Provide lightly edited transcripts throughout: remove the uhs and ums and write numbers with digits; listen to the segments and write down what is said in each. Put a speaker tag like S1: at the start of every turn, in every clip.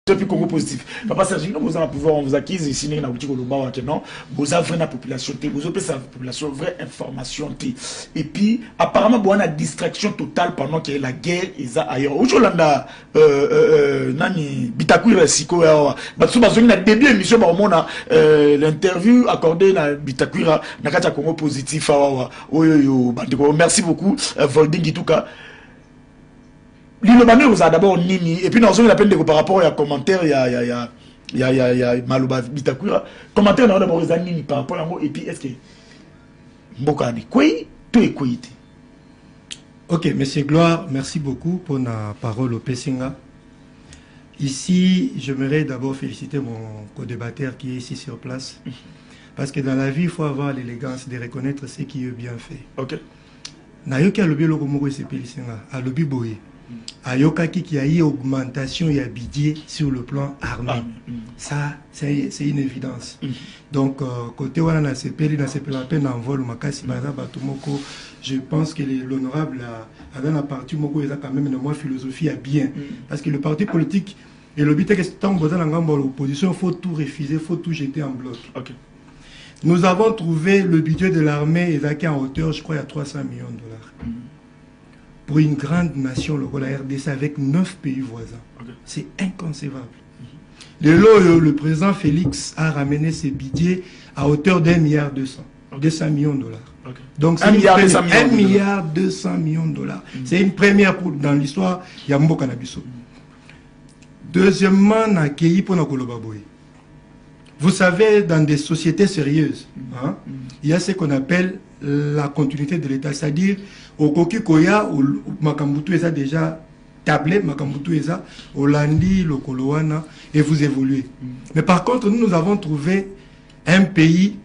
S1: C'est plus Congo positif. Papa Serge, vous allez pouvoir, on vous acquise ici, dans le non, vous avez la population, vous avez la population, vraie information. Et puis, apparemment, vous avez une distraction totale pendant que la guerre est ailleurs. Aujourd'hui, Nani, Bitakwira Siko, parce que dans le début de l'émission, l'interview accordée à Bitakwira, Nakata Congo positif. Merci beaucoup, Volding Gituka. L'Ilobamé vous a d'abord nini, et puis dans une appel de par rapport à commentaire, il y a Maloba Bitakwira. Commentaire d'abord les nini par rapport à moi, et puis est-ce que Mbokani, quoi, tout est quoi?
S2: Ok, Monsieur Gloire, merci beaucoup pour la parole au Pessinga. Ici, j'aimerais d'abord féliciter mon co-débatteur qui est ici sur place. Parce que dans la vie, il faut avoir l'élégance de reconnaître ce qui est bien fait. Ok. Nayoki a lobby logo moko c'est Pessinga, a lobby boye. Ayokaki qui a eu augmentation et budget sur le plan armé. Ça, c'est une évidence. Donc, côté wana CPL, na CPL à peine en vol, makasi baza batumoko, je pense que l'honorable a dans la partie moko il a quand même une moins philosophie à bien. Parce que le parti politique et le but est que tant que dans l'opposition, il faut tout refuser, il faut tout jeter en bloc. Okay. Nous avons trouvé le budget de l'armée évacué en hauteur, je crois, à 300 millions de dollars. Pour une grande nation, la RDC, avec 9 pays voisins. Okay. C'est inconcevable. Le président Félix a ramené ses budgets à hauteur d'1,2 milliard, 200 millions de dollars. Okay. Donc c'est 1,2 milliard de dollars. C'est une première dans l'histoire Yambo Kanabiso. Deuxièmement, on a accueilli pour nos Kolobaboy. Vous savez, dans des sociétés sérieuses, hein, il y a ce qu'on appelle la continuité de l'État, c'est-à-dire au Koki Koya, au Makambutu est déjà tablé, Makambutu est au Landi, le Kolowana, et vous évoluez. Mais par contre, nous avons trouvé un pays,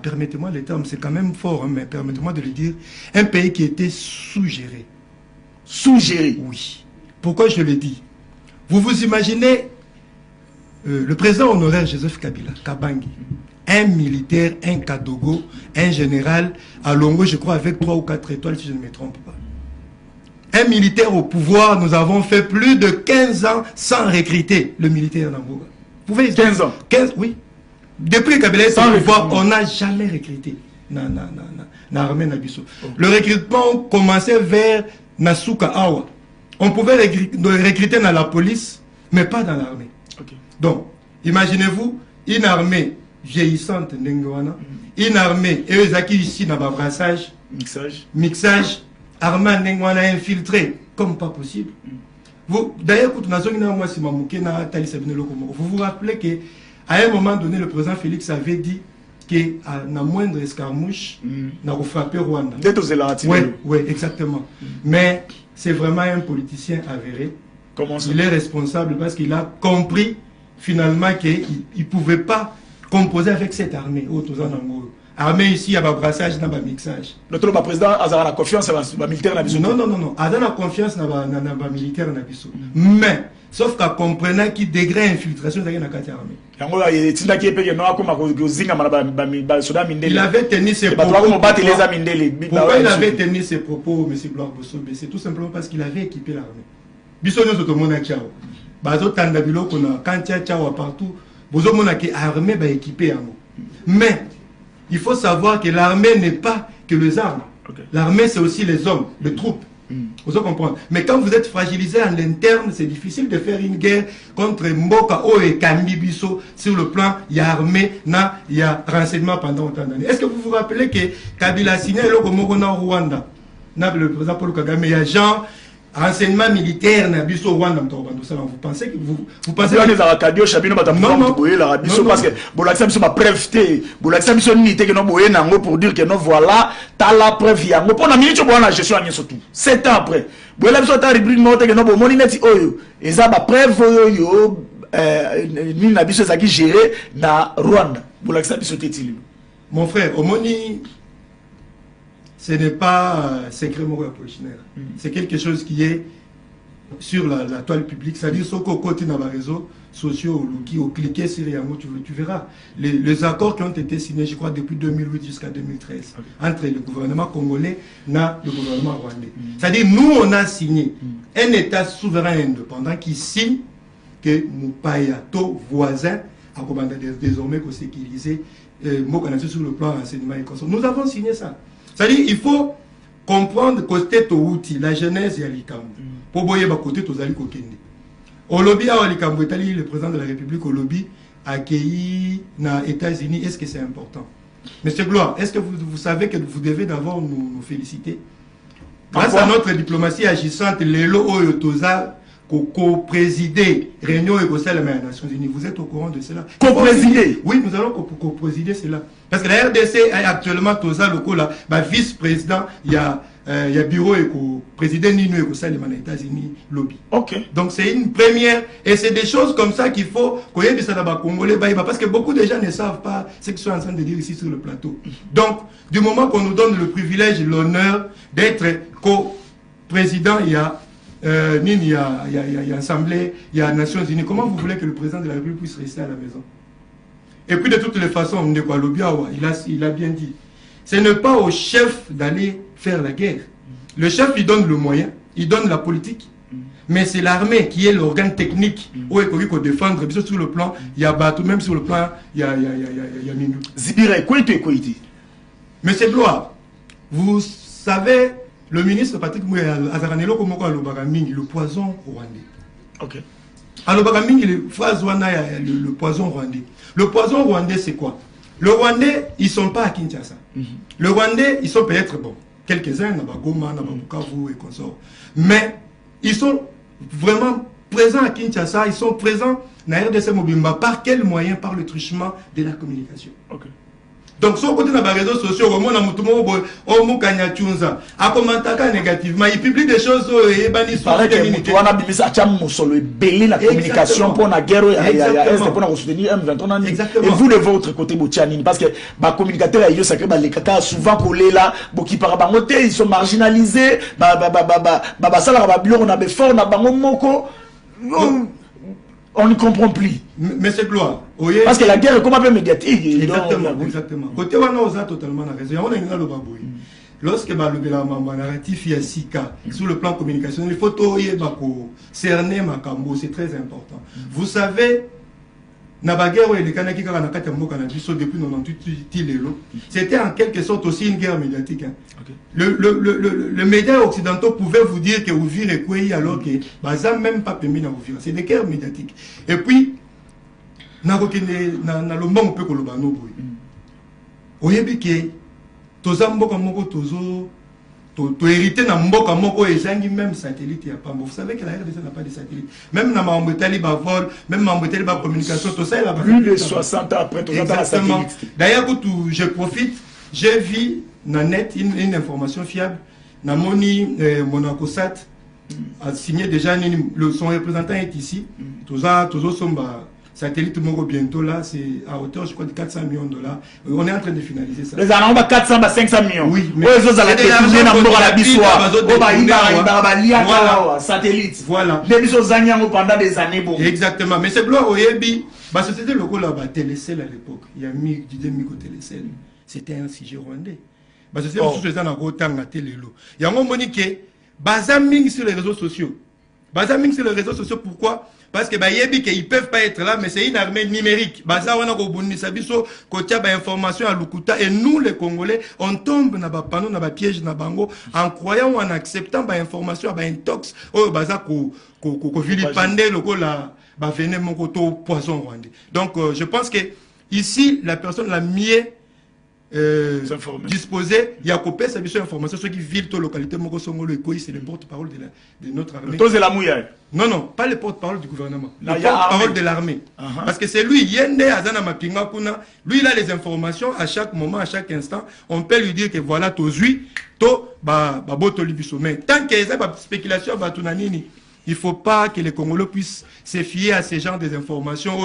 S2: permettez-moi le terme, c'est quand même fort, hein, mais permettez-moi de le dire, un pays qui était sous-géré.
S1: Sous-géré?
S2: Oui. Pourquoi je le dis? Vous vous imaginez le président honoraire Joseph Kabila, Kabangi, un militaire, un Kadogo, un général, à Longo, je crois, avec 3 ou 4 étoiles, si je ne me trompe pas. Un militaire au pouvoir, nous avons fait plus de 15 ans sans recruter le militaire d'Angola. Vous pouvez
S1: 15 ans?
S2: 15, oui. Depuis que Kabila est au pouvoir, on n'a jamais recruté. Le recrutement commençait vers Nasuka Awa. On pouvait recruter dans la police, mais pas dans l'armée. Okay. Donc, imaginez-vous une armée vieillissante, une armée, et eux qui ici dans le brassage, mixage, armée infiltrée, comme pas possible. D'ailleurs, vous vous rappelez qu'à un moment donné, le président Félix avait dit qu'à la moindre escarmouche, on a frappé Rwanda. Oui, exactement. Mais c'est vraiment un politicien avéré. Il est responsable parce qu'il a compris finalement qu'il ne pouvait pas composer avec cette armée. Armée ici, il y a un brassage, il y a un mixage.
S1: Le président a la confiance dans le militaire.
S2: Non, non, non, non. Il a la confiance dans le militaire. Mais, sauf qu'à comprendre qu'il degré d'infiltration dans la armée. Il avait tenu ses propos. Pourquoi il avait tenu ses propos, M. Blanc-Bosso? C'est tout simplement parce qu'il avait équipé l'armée. Bisogno tout le monde a tchao. Bazo tandabilo qu'on a quand tchao partout. Bozo mon a armée ba équipé. Mais il faut savoir que l'armée n'est pas que les armes. Okay. L'armée c'est aussi les hommes, les troupes. Vous comprenez. Mais quand vous êtes fragilisé en interne, c'est difficile de faire une guerre contre Mboka O et Kambibiso sur le plan il y a armée, il y a renseignement pendant autant d'années. Est-ce que vous vous rappelez que Kabila a signé le Rwanda? Le président Paul Kagame, il y a Jean. Renseignement militaire na biso Rwanda vous pensez que vous pensez
S1: que les Arakadio Chabino
S2: non non
S1: la biso parce que bolakisa biso ma preuve té bolakisa biso nité que non boye nango pour dire que non voilà ta la preuve yango pour na minute bo na gestion ani surtout 7 ans après boye biso ta rubrique note que non bo moni neti oyo eza ba preuve oyo ni na biso zaki gérer na Rwanda bolakisa biso tétili
S2: mon frère omoni. Ce n'est pas secret moral-polichinère. C'est quelque chose qui est sur la toile publique. C'est-à-dire, ce qu'au côté dans les réseaux sociaux, qui ont cliqué sur Yango, tu verras. Les accords qui ont été signés, je crois, depuis 2008 jusqu'à 2013, entre le gouvernement congolais et le gouvernement rwandais. C'est-à-dire, nous, on a signé un État souverain indépendant qui signe que Moupaya, to voisin, a commandé désormais qu'on sécurisé sur le plan enseignement et consort. Nous avons signé ça. C'est-à-dire il faut comprendre côté to outil, la genèse et Alikambo. Pour boyer côté to zali kokende. Au lobby à Alikambo, le président de la République au lobby accueilli dans les États-Unis. Est-ce que c'est important? Monsieur Gloire, est-ce que vous savez que vous devez d'abord nous féliciter? Grâce à notre diplomatie agissante, Lelo Oyotoza, co-présider réunion écossaises des Nations Unies. Vous êtes au courant de cela?
S1: Co-présider?
S2: Oui, nous allons co-présider cela. Parce que la RDC est actuellement Toza Loko là, vice-président, il y a bureau président Nino écossais des États-Unis lobby.
S1: Ok.
S2: Donc c'est une première et c'est des choses comme ça qu'il faut qu'on y ait Congolais parce que beaucoup de gens ne savent pas ce qu'ils sont en train de dire ici sur le plateau. Donc du moment qu'on nous donne le privilège et l'honneur d'être co-président, il y a il y a Assemblée, il y a Nations Unies. Comment vous voulez que le président de la République puisse rester à la maison? Et puis de toutes les façons, il a bien dit, ce n'est pas au chef d'aller faire la guerre. Le chef, il donne le moyen, il donne la politique, mais c'est l'armée qui est l'organe technique où il faut défendre, sur le plan, il y a bateau, même sur le plan, il y a Minou.
S1: Zibire, quoi tu es?
S2: Monsieur Gloire, vous savez, le ministre Patrick Mouya Azaranelo Komoko Alobagaming, le poison rwandais.
S1: Ok.
S2: Alobagaming, le poison rwandais. Le poison rwandais, c'est quoi? Le Rwandais, ils ne sont pas à Kinshasa. Le Rwandais, ils sont peut-être, bon, quelques-uns, Nabagoma, Nababukavu et consorts. Mais ils sont vraiment présents à Kinshasa, ils sont présents dans la RDC Mobimba. Par quel moyen? Par le truchement de la communication.
S1: Ok.
S2: Donc, sur le côté des réseaux sociaux, on a commenté négativement, il publie des choses et il
S1: paraît que la communication pour la guerre pour soutenir M23. Et vous de votre côté, parce que les communicateurs souvent collés là, ils sont marginalisés, on ne comprend plus.
S2: Mais c'est gloire.
S1: Parce que la guerre est comme un peu médiatique.
S2: Exactement, exactement. Côté on a totalement raison. On a une lorsque le narratif y a 6 cas sur le plan communication, il faut cerner Makambo, c'est très important. Vous savez, c'était en quelque sorte aussi une guerre médiatique. Le média occidentaux pouvaient vous dire que vous virez quoi alors que ça même pas permis de vous virer. C'est des guerres médiatiques. Et puis, na le monde peut que le bano boy. Toza mboka moko tozo to hérité na mboka moko ezangi même satellite ya pambo. Vous savez que la RDC n'a pas de satellite. Même na mambetali ba vol, même mambetali ba communication, tout ça là.
S1: Plus de 60 ans après toza dans la satellite.
S2: D'ailleurs quand je profite, j'ai vu na net une information fiable. Na moni Monaco Sat a signé déjà son représentant est ici. Toza somba satellite Moko bientôt là, c'est à hauteur, je crois, de 400 millions de dollars. On est en train de finaliser ça.
S1: Les Allemands, 400 à 500 millions.
S2: Oui, mais
S1: satellite.
S2: Voilà.
S1: Pendant des années. Bon.
S2: Exactement. Mais c'est gloire au Yebi. La société locale là-bas, Télécel à l'époque. Il y a Didier Miko Télécel. C'était un sujet rwandais. La société locale là, il y a un moment que Bazaming sur les réseaux sociaux. Bazaming sur les réseaux sociaux, pourquoi? Parce que ils ne peuvent pas être là, mais c'est une armée numérique. Information à Lukuta et nous les Congolais, on tombe dans les panneaux, dans les pièges, en croyant ou en acceptant les informations, les intox, donc je pense que ici la personne la mieux disposé, il y a copié sa mission information, ceux qui vivent dans la localité c'est le porte-parole de notre armée. Non, non, pas le porte-parole du gouvernement, le porte-parole de l'armée. Parce que c'est lui, lui il a les informations à chaque moment, à chaque instant. On peut lui dire que voilà, mais tant qu'il y a des spéculations, il ne faut pas que les Congolais puissent se fier à ces genres d'informations.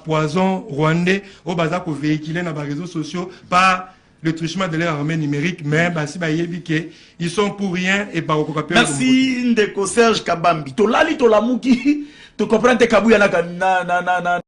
S2: Poison rwandais, véhiculé dans les réseaux sociaux par le truchement de leur armée numérique. Mais ils sont pour rien et par
S1: merci Ndeko Serge Kabambi. Tolali Tolamuki, tu comprends que Kabouya na